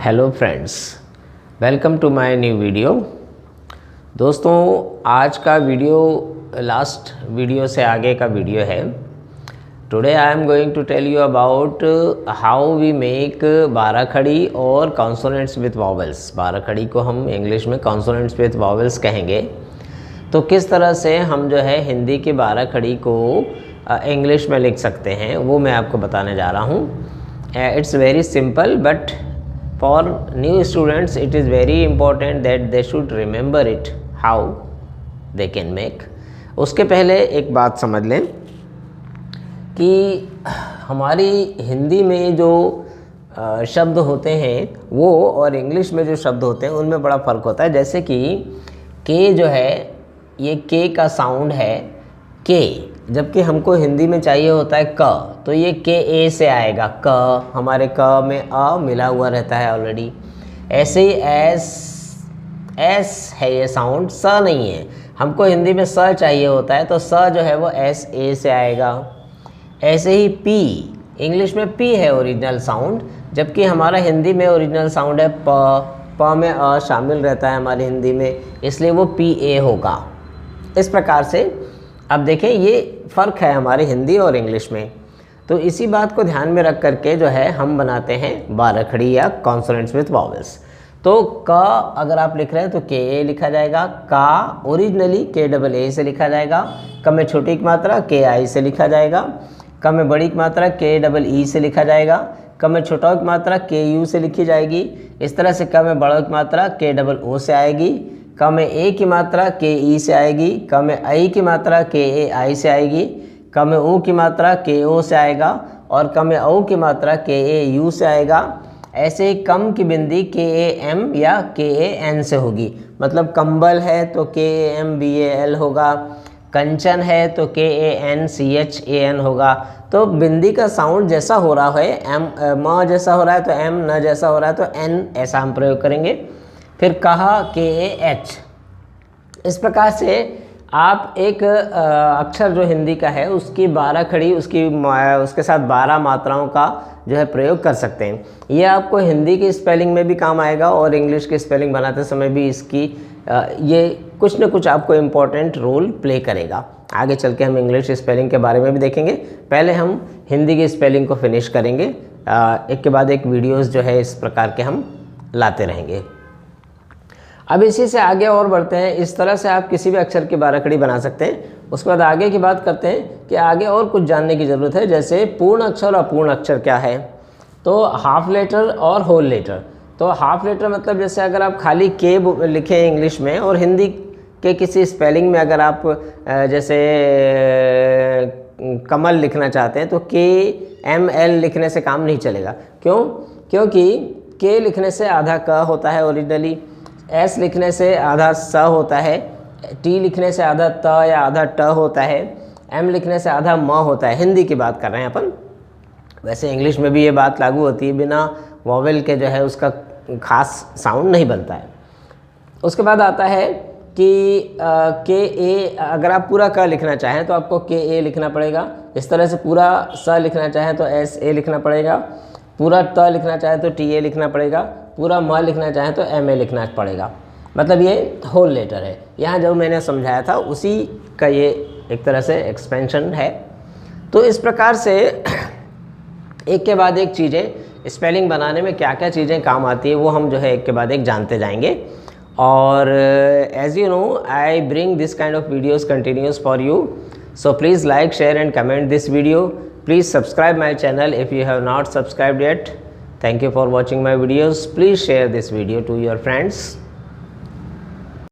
Hello friends, welcome to my new video. दोस्तों, आज का वीडियो लास्ट वीडियो से आगे का वीडियो है। Today I am going to tell you about how we make बाराखड़ी और कॉन्सोनेंट्स विथ वॉवेल्स। बाराखड़ी को हम इंग्लिश में कॉन्सोनेंट्स विथ वॉवेल्स कहेंगे। तो किस तरह से हम जो है हिंदी की बाराखड़ी को इंग्लिश में लिख सकते हैं, वो मैं आपको बताने जा रहा हूँ। It's very simple, but for new students it is very important that they should remember it how they can make। उसके पहले एक बात समझ लें कि हमारी हिंदी में जो शब्द होते हैं वो और इंग्लिश में जो शब्द होते हैं उनमें बड़ा फ़र्क होता है। जैसे कि के जो है, ये के का साउंड है के, जबकि हमको हिंदी में चाहिए होता है क, तो ये के ए से आएगा। क, हमारे क में अ मिला हुआ रहता है ऑलरेडी। ऐसे ही एस है ये साउंड, स नहीं है। हमको हिंदी में स चाहिए होता है, तो स जो है वो एस ए से आएगा। ऐसे ही पी, इंग्लिश में पी है ओरिजिनल साउंड, जबकि हमारा हिंदी में ओरिजिनल साउंड है प में अ शामिल रहता है हमारी हिंदी में, इसलिए वो पी ए होगा। इस प्रकार से अब देखें, ये फ़र्क है हमारे हिंदी और इंग्लिश में। तो इसी बात को ध्यान में रख करके जो है हम बनाते हैं बाराखड़ी या कॉन्सोनेंट्स विथ वॉवेल्स। तो क अगर आप लिख रहे हैं तो के ए लिखा जाएगा। का ओरिजिनली के डबल ए से लिखा जाएगा। क में छोटी की मात्रा के आई से लिखा जाएगा। क में बड़ी की मात्रा के डबल ई से लिखा जाएगा। क में छोटा की मात्रा के यू से लिखी जाएगी। इस तरह से क में बड़ा की मात्रा के डबल ओ से आएगी। क में ए की मात्रा के ई से आएगी। क में आई की मात्रा के ए आई से आएगी। क में ओ की मात्रा के ओ से आएगा और क में औ की मात्रा के ए यू से आएगा। ऐसे ही कम की बिंदी के ए एम या के ए एन से होगी। मतलब कंबल है तो K A M B A L होगा। कंचन है तो K A N C H A N होगा। तो बिंदी का साउंड जैसा हो रहा है, एम म जैसा हो रहा है तो एम, न जैसा हो रहा है तो एन, ऐसा हम प्रयोग करेंगे। फिर कहा के ए एच। इस प्रकार से आप एक अक्षर जो हिंदी का है उसकी बाराखड़ी, उसके साथ 12 मात्राओं का जो है प्रयोग कर सकते हैं। ये आपको हिंदी की स्पेलिंग में भी काम आएगा और इंग्लिश की स्पेलिंग बनाते समय भी इसकी ये कुछ न कुछ आपको इम्पोर्टेंट रोल प्ले करेगा। आगे चल के हम इंग्लिश स्पेलिंग के बारे में भी देखेंगे। पहले हम हिंदी की स्पेलिंग को फिनिश करेंगे। एक के बाद एक वीडियोज़ जो है इस प्रकार के हम लाते रहेंगे। अब इसी से आगे और बढ़ते हैं। इस तरह से आप किसी भी अक्षर की बाराखड़ी बना सकते हैं। उसके बाद आगे की बात करते हैं कि आगे और कुछ जानने की ज़रूरत है, जैसे पूर्ण अक्षर और अपूर्ण अक्षर क्या है। तो हाफ लेटर और होल लेटर। तो हाफ लेटर मतलब जैसे अगर आप खाली के लिखें इंग्लिश में और हिंदी के किसी स्पेलिंग में अगर आप जैसे कमल लिखना चाहते हैं तो के एम एल लिखने से काम नहीं चलेगा। क्यों? क्योंकि के लिखने से आधा क होता है ओरिजिनली, एस लिखने से आधा स होता है, टी लिखने से आधा त या आधा ट होता है, एम लिखने से आधा म होता है। हिंदी की बात कर रहे हैं अपन। वैसे इंग्लिश में भी ये बात लागू होती है, बिना वॉवेल के जो है उसका खास साउंड नहीं बनता है। उसके बाद आता है कि के ए, अगर आप पूरा क लिखना चाहें तो आपको के ए लिखना पड़ेगा। इस तरह से पूरा स लिखना चाहें तो एस ए लिखना पड़ेगा। पूरा त लिखना चाहें तो टी ए लिखना पड़ेगा। पूरा म लिखना चाहें तो एम ए लिखना पड़ेगा। मतलब ये होल लेटर है। यहाँ जो मैंने समझाया था उसी का ये एक तरह से एक्सपेंशन है। तो इस प्रकार से एक के बाद एक चीज़ें स्पेलिंग बनाने में क्या क्या चीज़ें काम आती है वो हम जो है एक के बाद एक जानते जाएंगे। और as you know, I bring this kind of videos continuous for you. So please like, share and comment this video. Please subscribe my channel if you have not subscribed yet. Thank you for watching my videos. Please share this video to your friends.